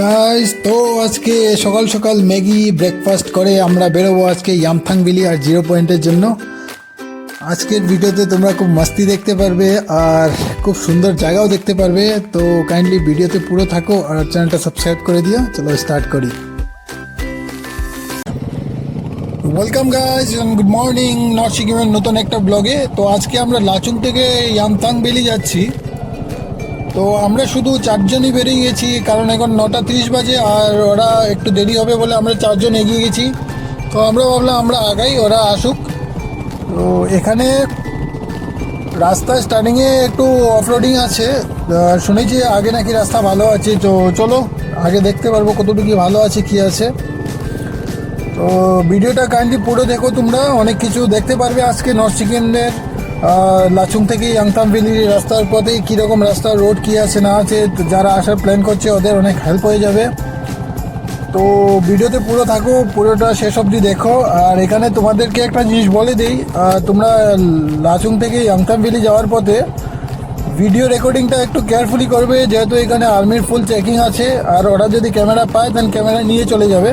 Guys তো আজকে সকাল সকাল ম্যাগি ব্রেকফাস্ট করে আমরা বেরোবো আজকে ইয়ামথাং ভ্যালি আর জিরো পয়েন্টের জন্য। আজকের ভিডিওতে তোমরা খুব মাস্তি দেখতে পারবে আর খুব সুন্দর জায়গাও দেখতে পারবে। তো কাইন্ডলি ভিডিওতে পুরো থাকো আর চ্যানেলটা সাবস্ক্রাইব করে দিও। চলো স্টার্ট করি। Welcome guys, good morning north সিকিমের নতুন একটা ব্লগে। তো আজকে আমরা লাচুং থেকে ইয়ামথাং ভ্যালি যাচ্ছি। তো আমরা শুধু চারজনই বেরিয়ে গেছি, কারণ এখন 9:30 বাজে আর ওরা একটু দেরি হবে বলে আমরা চারজন এগিয়ে গেছি। তো আমরা ভাবলাম আমরা আগাই, ওরা আসুক। তো এখানে রাস্তা স্টার্টিংয়ে একটু অফরোডিং আছে, শুনেছি আগে নাকি রাস্তা ভালো আছে। তো চলো আগে দেখতে পারবো কতটুকু ভালো আছে কি আছে। তো ভিডিওটা কাইন্ডলি পুরো দেখো, তোমরা অনেক কিছু দেখতে পারবে আজকে নর্থ সিকিমের লাচুং থেকে ইয়ামথাং ভ্যালির রাস্তার পথে কীরকম রাস্তা, রোড কী আছে না আছে। যারা আসার প্ল্যান করছে ওদের অনেক হেল্প হয়ে যাবে। তো ভিডিওতে পুরো থাকো, পুরোটা শেষ অবধি দেখো। আর এখানে তোমাদেরকে একটা জিনিস বলে দিই, তোমরা লাচুং থেকে ইয়ামথাং ভ্যালি যাওয়ার পথে ভিডিও রেকর্ডিংটা একটু কেয়ারফুলি করবে, যেহেতু এখানে আর্মির ফুল চেকিং আছে। আর ওরা যদি ক্যামেরা পায় দেন ক্যামেরা নিয়ে চলে যাবে,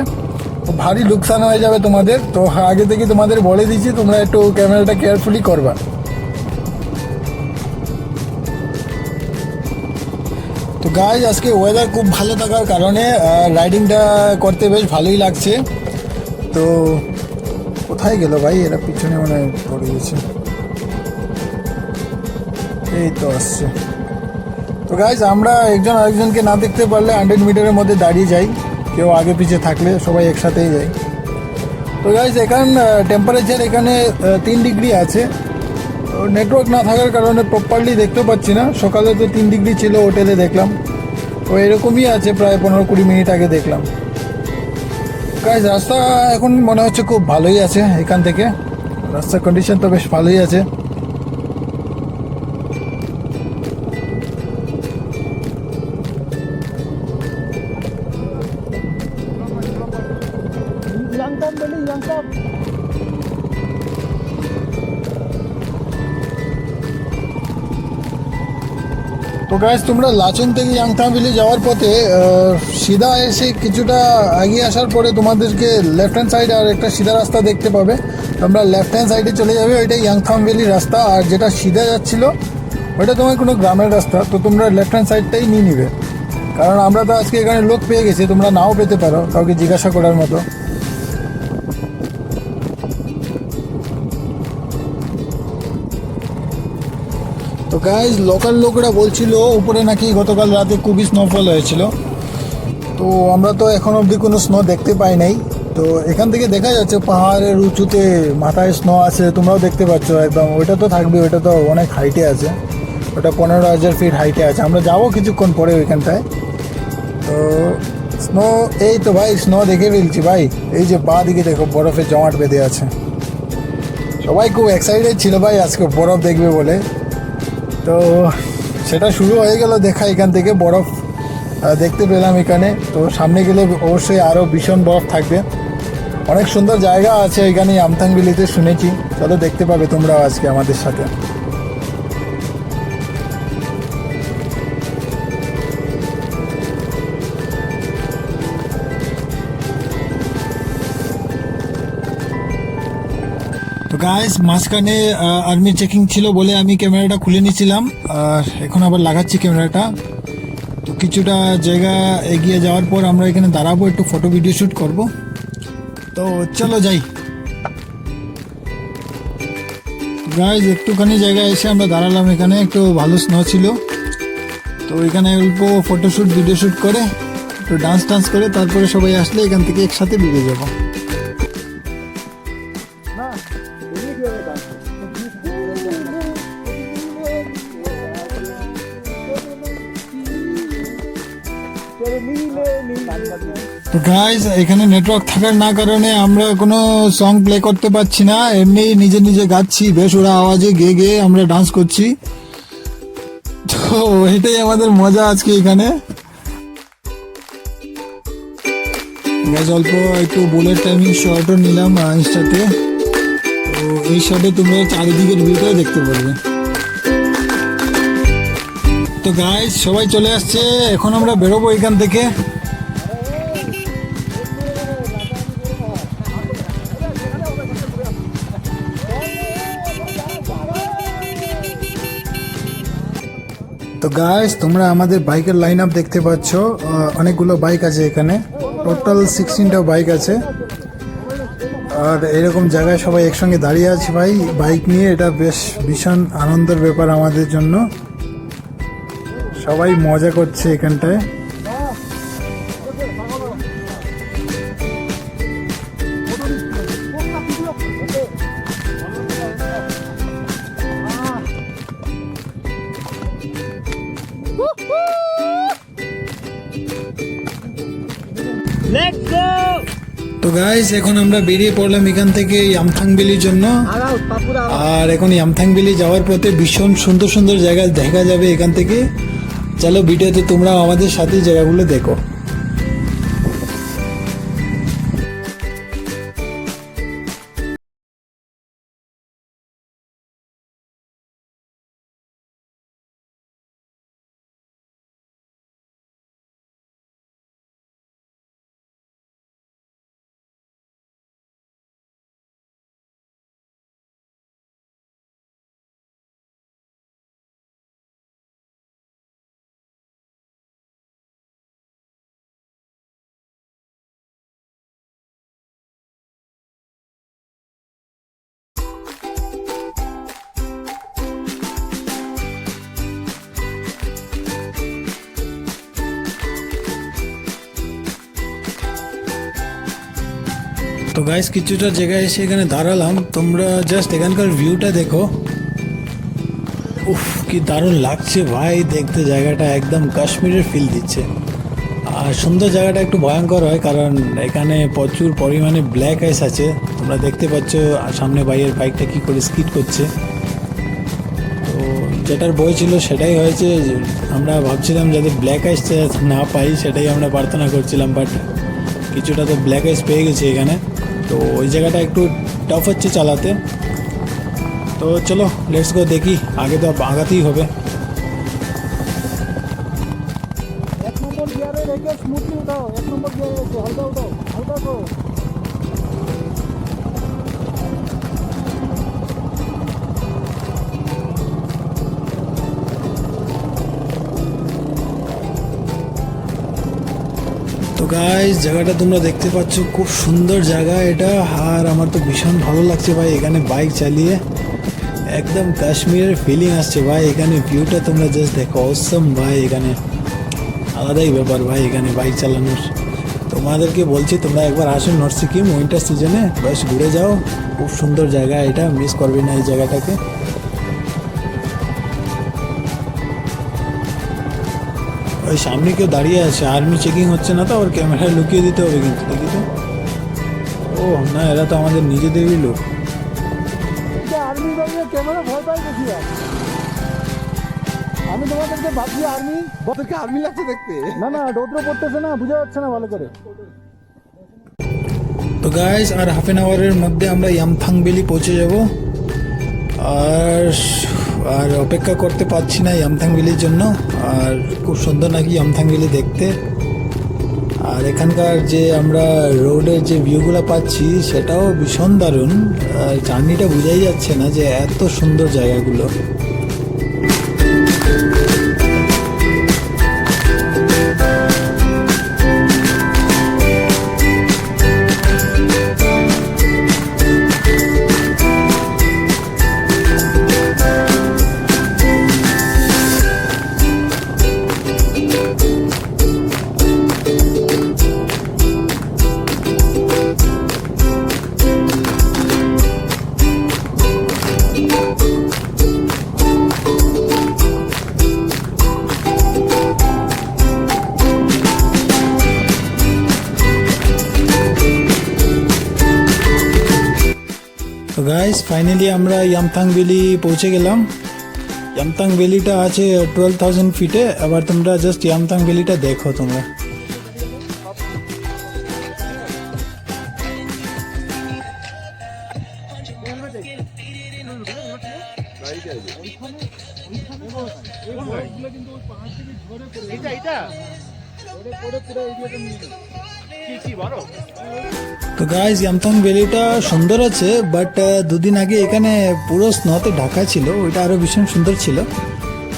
ভারী লোকসান হয়ে যাবে তোমাদের। তো আগে থেকে তোমাদের বলে দিচ্ছি, তোমরা একটু ক্যামেরাটা কেয়ারফুলি করবা। তো গাইজ আজকে ওয়েদার খুব ভালো থাকার কারণে রাইডিংটা করতে বেশ ভালোই লাগছে। তো কোথায় গেল ভাই, এরা পিছনে মনে পড়ে গেছে, এই তো আসছে। তো গাইজ আমরা একজন আরেকজনকে না দেখতে পারলে 100 মিটারের মধ্যে দাঁড়িয়ে যাই, কেউ আগে পিছিয়ে থাকলে সবাই একসাথেই যাই। তো গাইজ এখন টেম্পারেচার এখানে 3 ডিগ্রি আছে। নেটওয়ার্ক না থাকার কারণে প্রপারলি দেখতে পাচ্ছি না। সকালে তো 3 ডিগ্রি ছিল, হোটেলে দেখলাম। তো এরকমই আছে, প্রায় 15-20 মিনিট আগে দেখলাম। গাইজ রাস্তা এখন মনে হচ্ছে খুব ভালোই আছে। এখান থেকে রাস্তার কন্ডিশন তো বেশ ভালোই আছে। তো গাইজ তোমরা লাচুং থেকে ইয়ামথাং ভ্যালি যাওয়ার পথে সিধা এসে কিছুটা এগিয়ে আসার পরে তোমাদেরকে লেফট হ্যান্ড সাইড আর একটা সিধা রাস্তা দেখতে পাবে। তোমরা লেফট হ্যান্ড সাইডে চলে যাবে, ওইটা ইয়ামথাং ভ্যালির রাস্তা। আর যেটা সিধা যাচ্ছিল ওইটা তোমার কোনো গ্রামের রাস্তা। তো তোমরা লেফট হ্যান্ড সাইডটাই নিয়ে নিবে, কারণ আমরা তো আজকে এখানে লোক পেয়ে গেছি, তোমরা নাও পেতে পারো কাউকে জিজ্ঞাসা করার মতো। তো গাইজ লোকাল লোকরা বলছিল উপরে নাকি গতকাল রাতে খুবই স্নোফল হয়েছিল। তো আমরা তো এখন অবধি কোনো স্নো দেখতে পাই নাই। তো এখান থেকে দেখা যাচ্ছে পাহাড়ের উঁচুতে মাথায় স্নো আছে, তোমরাও দেখতে পাচ্ছ একদম। ওইটা তো থাকবে, ওইটা তো অনেক হাইটে আছে, ওটা 15,000 ফিট হাইটে আছে। আমরা যাবো কিছুক্ষণ পরে ওইখানটায়। তো স্নো, এই তো ভাই স্নো দেখে ফেলছি ভাই। এই যে বাঁ দিকে দেখো বরফের জমাট বেঁধে আছে। সবাই খুব এক্সাইটেড ছিল ভাই আজকে বরফ দেখবে বলে। তো সেটা শুরু হয়ে গেল দেখা, এখান থেকে বরফ দেখতে পেলাম এখানে। তো সামনে গেলে অবশ্যই আরও ভীষণ বরফ থাকবে। অনেক সুন্দর জায়গা আছে এখানে ইয়ামথাং ভ্যালিতে শুনেছি। চলো দেখতে পাবে তোমরাও আজকে আমাদের সাথে। তো গাইস মাঝখানে আর্মি চেকিং ছিল বলে আমি ক্যামেরাটা খুলে নিয়েছিলাম, আর এখন আবার লাগাচ্ছি ক্যামেরাটা। তো কিছুটা জায়গা এগিয়ে যাওয়ার পর আমরা এখানে দাঁড়াবো, একটু ফটো ভিডিও শ্যুট করব। তো চলো যাই। গাইস একটুখানি জায়গায় এসে আমরা দাঁড়ালাম, এখানে একটু ভালো স্নো ছিল। তো এখানে অল্প ফটোশ্যুট ভিডিও শ্যুট করে একটু ডান্স করে তারপরে সবাই আসলে এখান থেকে একসাথে বেরিয়ে যাবো। তো গাইস এখানে নেটওয়ার্ক থাকার না কারণে আমরা কোনো সং প্লে করতে পারছি না, এমনি নিজে নিজে গাচ্ছি বেশ ওরা আওয়াজে গেয়ে গেয়ে আমরা ডান্স করছি। তো এটাই আমাদের মজা আজকে এখানে। গাইস অল্প একটু বুলেট টাইমিং শর্টও নিলাম ইনস্টাতে। তো এই শর্টে তোমরা চারিদিকের ভিউটাও দেখতে পারবে। তো গাইস সবাই চলে আসছে, এখন আমরা বেরোবো এখান থেকে। তো গাইস তোমরা আমাদের বাইকের লাইন আপ দেখতে পাচ্ছ, অনেকগুলো বাইক আছে এখানে, টোটাল 16টা বাইক আছে। আর এরকম জায়গায় সবাই একসঙ্গে দাঁড়িয়ে আছে ভাই বাইক নিয়ে, এটা বেশ ভীষণ আনন্দের ব্যাপার আমাদের জন্য। সবাই মজা করছে এখানটায়। তো গাইস এখন আমরা বেরিয়ে পড়লাম এখান থেকে ইয়ামথাং ভ্যালির জন্য। আর এখন ইয়ামথাং ভ্যালি যাওয়ার পথে ভীষণ সুন্দর সুন্দর জায়গা দেখা যাবে এখান থেকে। চলো ভিডিওতে তোমরা আমাদের সাথে জায়গাগুলো দেখো। তো গাইস কিছুটা জায়গায় এসে এখানে দাঁড়ালাম, তোমরা জাস্ট এখানকার ভিউটা দেখো। উফ কি দারুণ লাগছে ভাই দেখতে, জায়গাটা একদম কাশ্মীরের ফিল দিচ্ছে। আর সুন্দর জায়গাটা একটু ভয়ঙ্কর হয় কারণ এখানে প্রচুর পরিমাণে ব্ল্যাক আইস আছে। তোমরা দেখতে পাচ্ছ সামনে বাইরের বাইকটা কি করে স্কিড করছে। তো যেটার বই ছিল সেটাই হয়েছে, আমরা ভাবছিলাম যাতে ব্ল্যাক আইস না পাই সেটাই আমরা প্রার্থনা করছিলাম, বাট কিছুটা তো ব্ল্যাক আইস পেয়ে গেছে এখানে। তো ওই জায়গাটা একটু টাফ হচ্ছে চালাতে। তো চলো লেটস গো, দেখি আগে তো আগাতেই হবে। এক নম্বর গিয়ারে রেখে স্মুথলি উঠাও, এক নম্বর গিয়ারে রেখে হালকা উঠাও, হালকা উঠাও। তো গাইস জায়গাটা তোমরা দেখতে পাচ্ছ, খুব সুন্দর জায়গা এটা। আর আমার তো ভীষণ ভালো লাগছে ভাই এখানে বাইক চালিয়ে, একদম কাশ্মীরের ফিলিং আসছে ভাই। এখানে ভিউটা তোমরা জাস্ট দেখো, অসম ভাই, এখানে আলাদাই ব্যাপার ভাই এখানে বাইক চালানোর। তোমাদেরকে বলছি তোমরা একবার আসো নর্থ সিকিম উইন্টার সিজনে, বেশ ঘুরে যাও, খুব সুন্দর জায়গা এটা, মিস করবে না এই জায়গাটাকে। ওই সামনে কেউ দাঁড়িয়ে আছে, আর্মি চেকিং হচ্ছে না তো, ওর ক্যামেরায় লুকিয়ে দিতে হবে কিন্তু, দেখি তো। ও না, এরা তো আমাদের নিজেদেরই লোক। আর্মি দাঁড়িয়ে ক্যামেরা ভয় পাই দেখি। আমি তোমাদেরকে ভাবছি আর্মি, ওদেরকে আর্মি লাগছে দেখতে। না না রৌদ্র পড়তেছে না, বোঝা যাচ্ছে না ভালো করে। তো গাইস আর হাফ অ্যান আওয়ারের মধ্যে আমরা ইয়ামথাং ভ্যালি পৌঁছে যাব। আর আর অপেক্ষা করতে পারছি না ইয়ামথাং ভ্যালির জন্য। আর খুব সুন্দর নাকি ইয়ামথাং ভ্যালি দেখতে। আর এখানকার যে আমরা রোডের যে ভিউগুলো পাচ্ছি সেটাও ভীষণ দারুণ। আর জার্নিটা বোঝাই যাচ্ছে না যে এত সুন্দর জায়গাগুলো। তো গাইস ফাইনালি আমরা ইয়ামথাং ভ্যালি পৌঁছে গেলাম। ইয়ামথাং ভ্যালিটা আছে 12,000 ফিটে। আবার তোমরা জাস্ট ইয়ামথাং ভ্যালিটা দেখো তোমরা। তো গাইজ ইয়ামথাং ভ্যালিটা সুন্দর আছে, বাট দুদিন আগে এখানে পুরো স্নোতে ঢাকা ছিল, ওইটা আরও ভীষণ সুন্দর ছিল।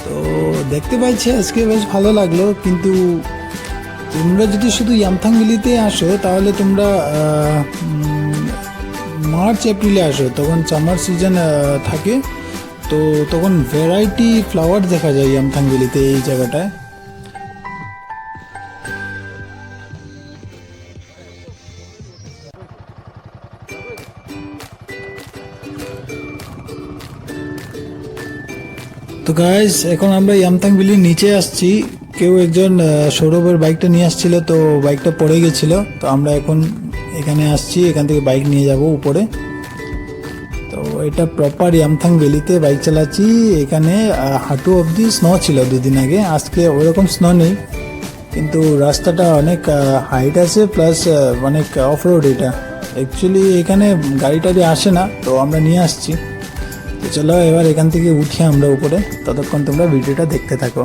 তো দেখতে পাচ্ছি আজকে বেশ ভালো লাগলো, কিন্তু তোমরা যদি শুধু ইয়ামথাং ভ্যালিতে আসো তাহলে তোমরা মার্চ এপ্রিলে আসো, তখন সামার সিজন থাকে। তো তখন ভ্যারাইটি ফ্লাওয়ার দেখা যায় ইয়ামথাং ভ্যালিতে এই জায়গাটায়। তো গাইস, এখন আমরা ইয়ামথাং ভ্যালির নিচে আসছি। কেউ একজন সৌরভের বাইকটা নিয়ে আসছিল, তো বাইকটা পড়ে গেছিল। তো আমরা এখন এখানে আসছি, এখান থেকে বাইক নিয়ে যাব উপরে। তো এটা প্রপার ইয়ামথাং ভ্যালিতে বাইক চালাচ্ছি। এখানে হাঁটু অবধি স্নো ছিল দুদিন আগে, আজকে ওইরকম স্নো নেই, কিন্তু রাস্তাটা অনেক হাইট আছে, প্লাস অনেক অফ রোড। এটা অ্যাকচুয়ালি এখানে গাড়ি টাড়ি আসে না, তো আমরা নিয়ে আসছি। তো চলো এবার এখান থেকে উঠি আমরা উপরে, ততক্ষণ তোমরা ভিডিওটা দেখতে থাকো।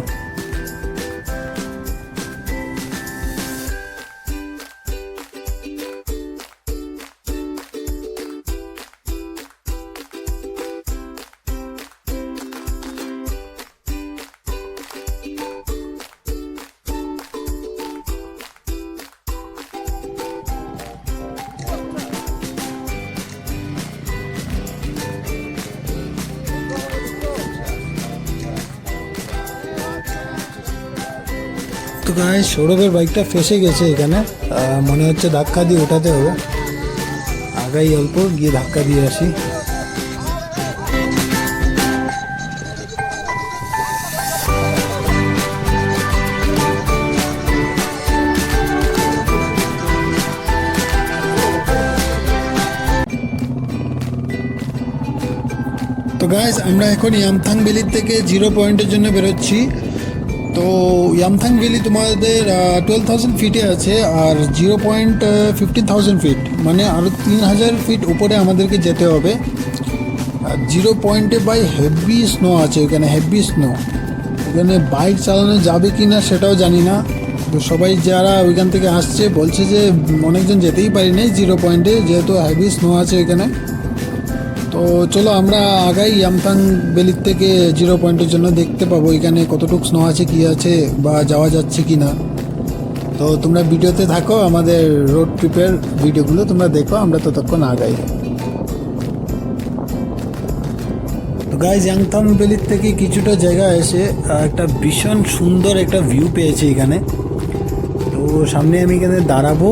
তো গাইস, সৌরভের বাইকটা ফেসে গেছে এখানে, মনে হচ্ছে ধাক্কা দিয়ে ওঠাতে হবে। আগাই অল্প গিয়ে ধাক্কা দিয়ে আসি। তো গাইস, আমরা এখন ইয়ামথাং ভ্যালির থেকে 0 পয়েন্টের জন্য বেরোচ্ছি। তো ইয়ামথাং ভ্যালি তোমাদের 12,000 ফিটে আছে, আর 0 পয়েন্ট 15,000 ফিট, মানে আরও 3,000 ফিট উপরে আমাদেরকে যেতে হবে। আর 0 পয়েন্টে বাই হেভি স্নো আছে, এখানে হেভি স্নো। এখানে বাইক চালানো যাবে কি না সেটাও জানি না। তো সবাই যারা ওইখান থেকে আসছে বলছে যে অনেকজন যেতেই পারি নাই 0 পয়েন্টে, যেহেতু হেভি স্নো আছে এখানে। তো চলো আমরা আগাই ইয়ামথাং ভ্যালির থেকে 0 পয়েন্টের জন্য, দেখতে পাবো এখানে কতটুকু স্নো আছে, কি আছে, বা যাওয়া যাচ্ছে কি না। তো তোমরা ভিডিওতে থাকো, আমাদের রোড ট্রিপের ভিডিওগুলো তোমরা দেখো, আমরা ততক্ষণ আগাই। তো গাইজ, ইয়ামথাং ভ্যালির থেকে কিছুটা জায়গা এসে একটা ভীষণ সুন্দর একটা ভিউ পেয়েছি এখানে। তো সামনে আমি এখানে দাঁড়াবো,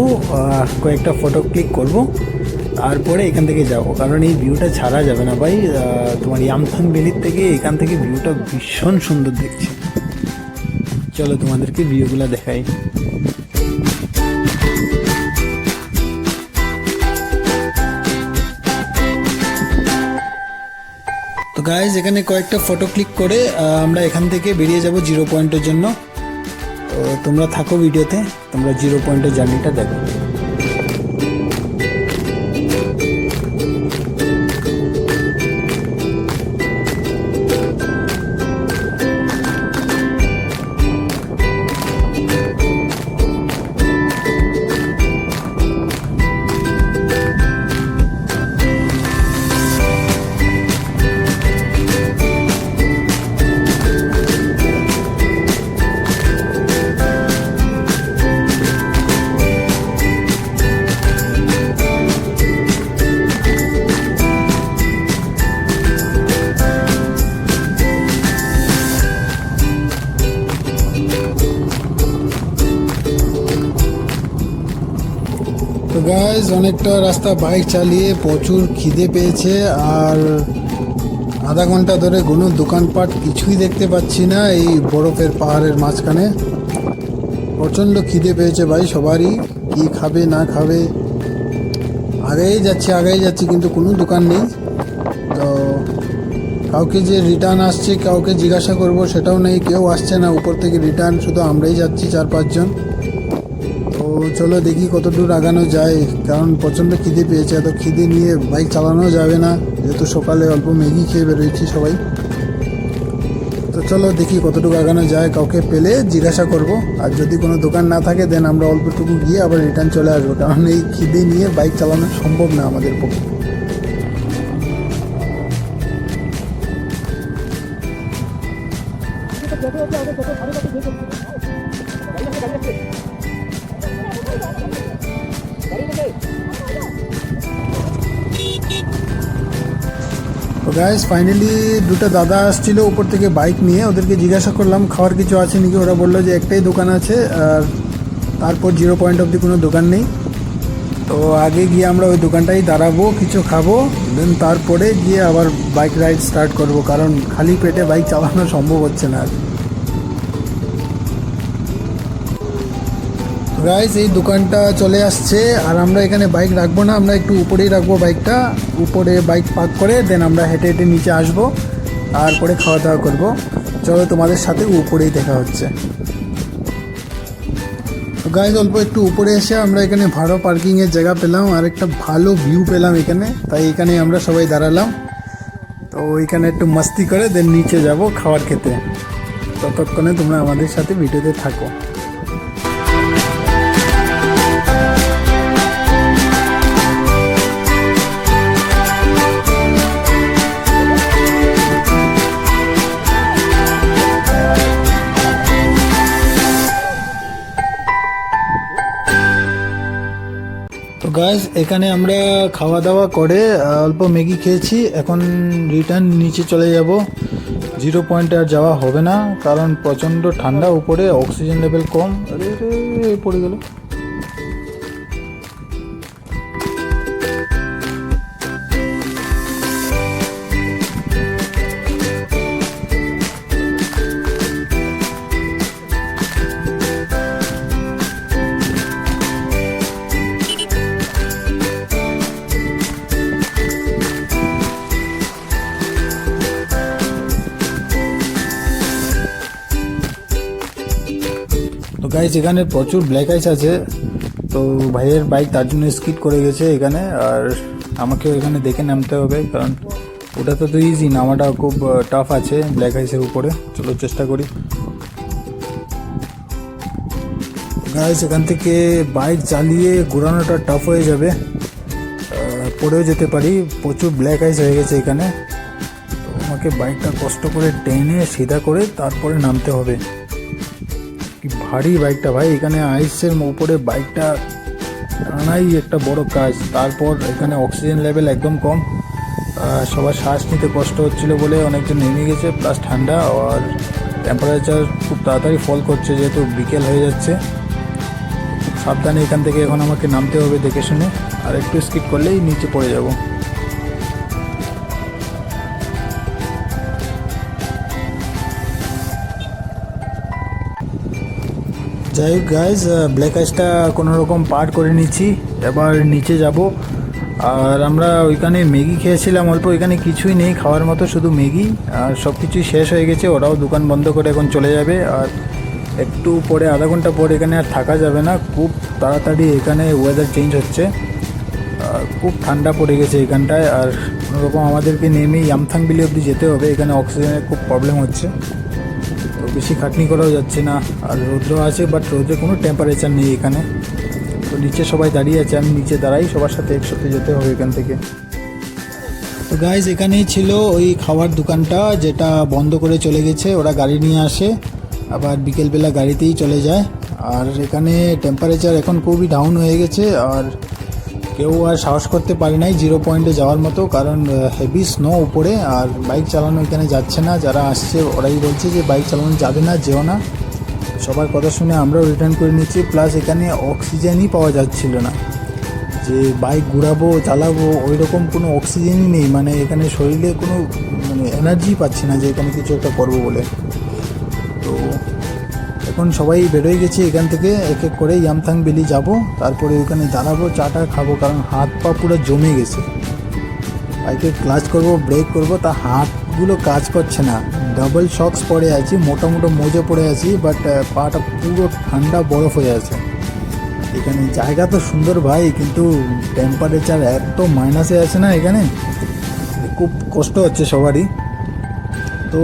কয়েকটা ফটো ক্লিক করবো, তারপরে এখান থেকে যাব, কারণ এই ভিউটা ছাড়া যাবে না ভাই। তোমার ইয়ামথাং ভ্যালির থেকে এখান থেকে ভিউটা ভীষণ সুন্দর দেখছি। চলো তোমাদেরকে ভিউগুলো দেখাই। তো গাইজ, এখানে কয়েকটা ফটো ক্লিক করে আমরা এখান থেকে বেরিয়ে যাব 0 পয়েন্টের জন্য। তো তোমরা থাকো ভিডিওতে, তোমরা 0 পয়েন্টের জার্নিটা দেখো। তো গাইজ, অনেকটা রাস্তা বাইক চালিয়ে প্রচুর খিদে পেয়েছে, আর আধা ঘন্টা ধরে কোনো দোকানপাট কিছুই দেখতে পাচ্ছি না এই বরফের পাহাড়ের মাঝখানে। প্রচণ্ড খিদে পেয়েছে ভাই সবারই, কি খাবে না খাবে। আগেই যাচ্ছি কিন্তু কোনো দোকান নেই। তো কাউকে যে রিটার্ন আসছে কাউকে জিজ্ঞাসা করব সেটাও নেই, কেউ আসছে না উপর থেকে রিটার্ন, শুধু আমরাই যাচ্ছি 4-5 জন। তো চলো দেখি কত দূর আগানো যায়, কারণ প্রচণ্ড খিদে পেয়েছে। এত খিদে নিয়ে বাইক চালানো যাবে না, যেহেতু সকালে অল্প ম্যাগি খেয়ে বেরোয়েছি সবাই। তো চলো দেখি কতটুকু আগানো যায়, কাউকে পেলে জিজ্ঞাসা করব, আর যদি কোনো দোকান না থাকে দেন আমরা অল্পটুকু গিয়ে আবার রিটার্ন চলে আসবো, কারণ এই খিদে নিয়ে বাইক চালানো সম্ভব না আমাদের পক্ষে। যেতে হচ্ছে গাইস ফাইনালি দুটো দাদা আসছিল উপর থেকে বাইক নিয়ে, ওদেরকে জিজ্ঞাসা করলাম খাওয়ার কিছু আছে নাকি। ওরা বললো যে একটাই দোকান আছে, আর তারপর 0 পয়েন্ট অবধি কোনো দোকান নেই। তো আগে গিয়ে আমরা ওই দোকানটাই দাঁড়াবো, কিছু খাবো, দেন তারপরে গিয়ে আবার বাইক রাইড স্টার্ট করব, কারণ খালি পেটে বাইক চালানো সম্ভব হচ্ছে না আর। গাইস এই দোকানটা চলে আসছে, আর আমরা এখানে বাইক রাখবো না, আমরা একটু উপরেই রাখবো বাইকটা। উপরে বাইক পার্ক করে দেন আমরা হেঁটে হেঁটে নিচে আসবো, তারপরে খাওয়া দাওয়া করবো। চলো তোমাদের সাথে উপরেই দেখা হচ্ছে। তো গাইস অল্প একটু উপরে এসে আমরা এখানে ভালো পার্কিংয়ের জায়গা পেলাম, আর একটা ভালো ভিউ পেলাম এখানে, তাই এখানে আমরা সবাই দাঁড়ালাম। তো ওইখানে একটু মাস্তি করে দেন নিচে যাব খাবার খেতে। ততক্ষণে তোমরা আমাদের সাথে ভিডিওতে থাকো। তো গাইস এখানে আমরা খাওয়া দাওয়া করে অল্প ম্যাগি খেয়েছি, এখন রিটার্ন নিচে চলে যাব। 0 পয়েন্টে আর যাওয়া হবে না, কারণ প্রচণ্ড ঠান্ডা, উপরে অক্সিজেন লেভেল কম। আরে রে পড়ে গেল। তো গাইস এখানে প্রচুর ব্ল্যাক আইস আছে, তো ভাইয়ের বাইক তার জন্য স্কিড করে গেছে এখানে, আর আমাকেও এখানে দেখে নামতে হবে, কারণ ওটা তো ইজি, নামাটা খুব টাফ আছে ব্ল্যাক আইসের উপরে। চলো চেষ্টা করি। গাইস এখান থেকে বাইক চালিয়ে ঘোরানোটা টাফ হয়ে যাবে, পড়েও যেতে পারি, প্রচুর ব্ল্যাক আইস হয়ে গেছে এখানে। তো আমাকে বাইকটা কষ্ট করে টেনে সিধা করে তারপরে নামতে হবে। কি ভারী বাইকটা ভাই, এখানে আইসের উপরে বাইকটা টানাই একটা বড় কাজ। তারপর এখানে অক্সিজেন লেভেল একদম কম, সবার শ্বাস নিতে কষ্ট হচ্ছিল বলে অনেকজন নেমে গেছে, প্লাস ঠান্ডা, আর টেম্পারেচার খুব তাড়াতাড়ি ফল করছে যেহেতু বিকেল হয়ে যাচ্ছে। সাবধানে এখান থেকে এখন আমাকে নামতে হবে দেখে শুনে, আর একটু স্কিপ করলেই নিচে পড়ে যাব। যাই হোক গাইজ, ব্ল্যাক আইসটা কোনো রকম পার করে নিচ্ছি, এবার নিচে যাব। আর আমরা ওইখানে ম্যাগি খেয়েছিলাম অল্প, ওইখানে কিছুই নেই খাওয়ার মতো, শুধু ম্যাগি, আর সব কিছুই শেষ হয়ে গেছে। ওরাও দোকান বন্ধ করে এখন চলে যাবে, আর একটু পরে আধা ঘন্টা পর এখানে আর থাকা যাবে না, খুব তাড়াতাড়ি এখানে ওয়েদার চেঞ্জ হচ্ছে, খুব ঠান্ডা পড়ে গেছে এখানটায়। আর কোনোরকম আমাদেরকে নেমে ইয়ামথাং ভ্যালি অবধি যেতে হবে, এখানে অক্সিজেনের খুব প্রবলেম হচ্ছে, তো বেশি খাটনি করাও যাচ্ছে না। আর রৌদ্র আছে, বাট রৌদ্রে কোনো টেম্পারেচার নেই এখানে। তো নিচে সবাই দাঁড়িয়ে আছে, আমি নিচে দাঁড়াই, সবার সাথে একসাথে যেতে হবে এখান থেকে। তো গাইজ এখানেই ছিল ওই খাওয়ার দোকানটা, যেটা বন্ধ করে চলে গেছে, ওরা গাড়ি নিয়ে আসে আবার বিকেলবেলা গাড়িতেই চলে যায়। আর এখানে টেম্পারেচার এখন খুবই ডাউন হয়ে গেছে, আর কেউ আর সাহস করতে পারে নাই 0 পয়েন্টে যাওয়ার মতো, কারণ হেভি স্নো উপরে, আর বাইক চালানো এখানে যাচ্ছে না। যারা আসছে ওরাই বলছে যে বাইক চালানো যাবে না, যেও না। সবার কথা শুনে আমরাও রিটার্ন করে নিচ্ছি, প্লাস এখানে অক্সিজেনই পাওয়া যাচ্ছিল না, যে বাইক ঘুরাবো চালাবো ওই রকম কোনো অক্সিজেনই নেই, মানে এখানে শরীরে কোনো এনার্জি পাচ্ছি না যে এখানে কিছু একটা করবো বলে। তো এখন সবাই বেরোয় গেছি এখান থেকে, এক এক করে ইয়ামথাং ভ্যালি যাব, তারপরে ওখানে দাঁড়াবো, চাটা খাবো, কারণ হাত পা পুরো জমে গেছে। বাইকে ক্লাচ করব, ব্রেক করব, তা হাতগুলো কাজ করছে না। ডাবল শক্স পরে আছি, মোটা মোটা মোজা পরে আছি, বাট পাটা পুরো ঠান্ডা বরফ হয়ে আছে। এখানে জায়গা তো সুন্দর ভাই, কিন্তু টেম্পারেচার এত মাইনাসে আছে না এখানে, খুব কষ্ট হচ্ছে সবারই। তো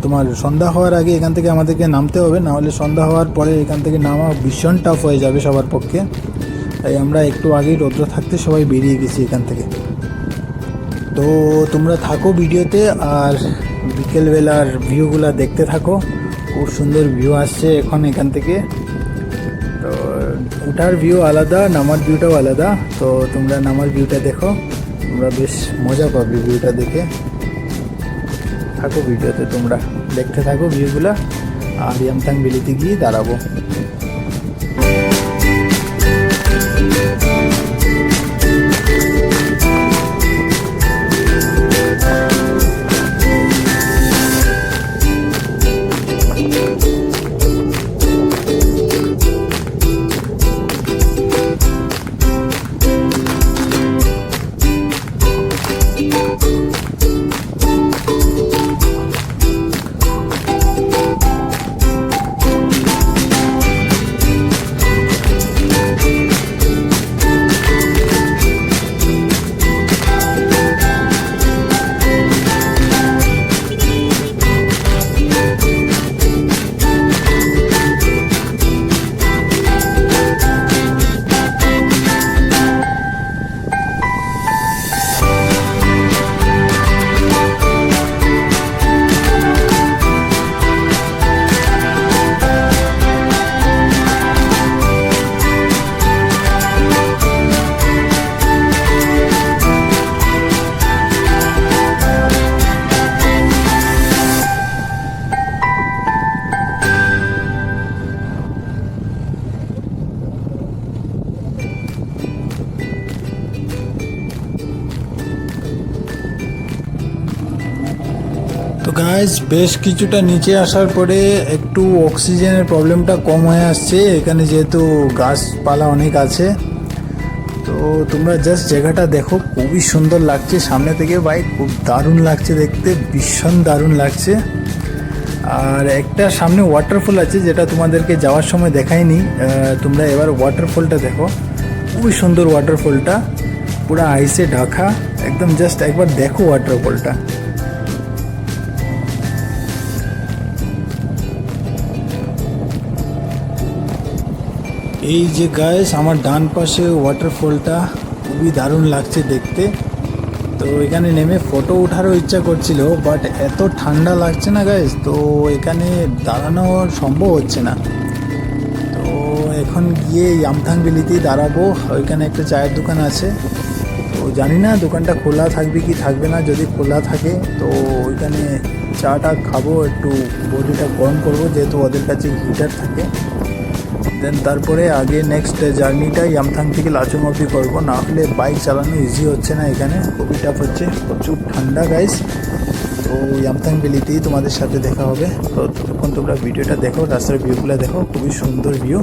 তোমার সন্ধ্যা হওয়ার আগে এখান থেকে আমাদেরকে নামতে হবে, নাহলে সন্ধ্যা হওয়ার পরে এখান থেকে নামা ভীষণ টাফ হয়ে যাবে সবার পক্ষে। তাই আমরা একটু আগেই রৌদ্র থাকতে সবাই বেরিয়ে গেছি এখান থেকে। তো তোমরা থাকো ভিডিওতে, আর বিকেলবেলার ভিউগুলো দেখতে থাকো, খুব সুন্দর ভিউ আসছে এখন এখান থেকে। তো ওঠার ভিউ আলাদা, নামার ভিউটাও আলাদা, তো তোমরা নামার ভিউটা দেখো। তোমরা বেশ মজা পাবে ভিউটা দেখে। থাকো ভিডিওতে, তোমরা দেখতে থাকো ভিউগুলা, আর ইয়ামথাং ভ্যালিতে গিয়ে দাঁড়াবো। তো গাইজ বেশ কিছুটা নিচে আসার পরে একটু অক্সিজেনের প্রবলেমটা কম হয়ে আসছে এখানে, যেহেতু গাছপালা অনেক আছে। তো তোমরা জাস্ট জায়গাটা দেখো, খুবই সুন্দর লাগছে সামনে থেকে ভাই, খুব দারুণ লাগছে দেখতে, ভীষণ দারুণ লাগছে। আর একটা সামনে ওয়াটারফল আছে যেটা তোমাদেরকে যাওয়ার সময় দেখাইনি, তোমরা এবার ওয়াটারফলটা দেখো, খুবই সুন্দর ওয়াটারফলটা, পুরো আইসে ঢাকা একদম। জাস্ট একবার দেখো ওয়াটারফলটা। এই যে গাইস আমার ডান পাশে ওয়াটারফলটা, খুবই দারুণ লাগছে দেখতে। তো এখানে নেমে ফটো ওঠারও ইচ্ছা করছিল, বাট এত ঠান্ডা লাগছে না গাইস, তো এখানে দাঁড়ানো সম্ভব হচ্ছে না। তো এখন গিয়ে ইয়ামথাং ভ্যালিতেই দাঁড়াবো, ওইখানে একটা চায়ের দোকান আছে। তো জানি না দোকানটা খোলা থাকবে কি থাকবে না, যদি খোলা থাকে তো ওইখানে চাটা খাবো, একটু বডিটা গরম করবো, যেহেতু ওদের কাছে হিটার থাকে। দেন তারপরে আগে নেক্সট জার্নিটা ইয়ামথাং থেকে লাচুং অবধি করবো, না হলে বাইক চালানো ইজি হচ্ছে না, এখানে খুবই টাফ হচ্ছে, প্রচুর ঠান্ডা গাইস। তো ইয়ামথাং ভ্যালিতেই তোমাদের সাথে দেখা হবে। তো ততক্ষণ তোমরা ভিডিওটা দেখো, রাস্তার ভিউগুলো দেখো, খুবই সুন্দর ভিউ,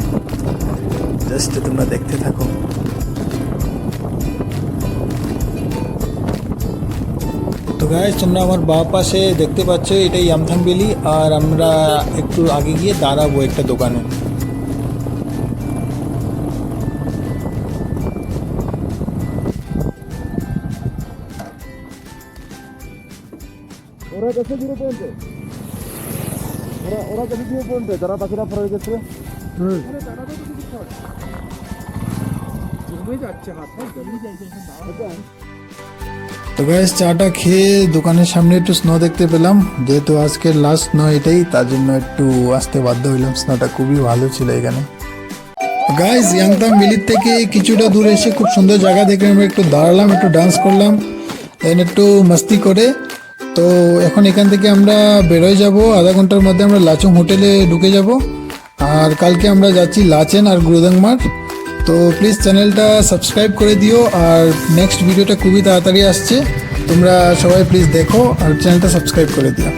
জাস্ট তোমরা দেখতে থাকো। তো গাইস তোমরা আমার বাঁ পাশে দেখতে পাচ্ছ, এটাই ইয়ামথাং ভ্যালি, আর আমরা একটু আগে গিয়ে দাঁড়াবো একটা দোকানে। ওরা গেছে জিরো পয়েন্টে, ওরা গেছে জিরো পয়েন্টে, যারা বাকিরা পরে গেছে। তো গাইস চাটা খেয়ে দোকানের সামনে একটু স্নো দেখতে পেলাম, যেহেতু আজকের লাস্ট স্নো এটাই, তার জন্য একটু আসতে বাধ্য হইলাম। স্নোটা খুবই ভালো ছিল এখানে। গাইস ইয়ামথাং ভ্যালির থেকে কিছুটা দূরে এসে খুব সুন্দর জায়গা দেখে আমরা একটু দাঁড়ালাম, একটু ডান্স করলাম, দেন একটু মাস্তি করে। তো এখন এখান থেকে আমরা বেরোয় যাব, আধা ঘন্টার মধ্যে আমরা লাচুং হোটেলে ঢুকে যাব। আর কালকে আমরা যাচ্ছি লাচেন আর গুরুদাংমার। তো প্লিজ চ্যানেলটা সাবস্ক্রাইব করে দিও, আর নেক্সট ভিডিওটা খুবই তাড়াতাড়ি আসছে, তোমরা সবাই প্লিজ দেখো আর চ্যানেলটা সাবস্ক্রাইব করে দিও।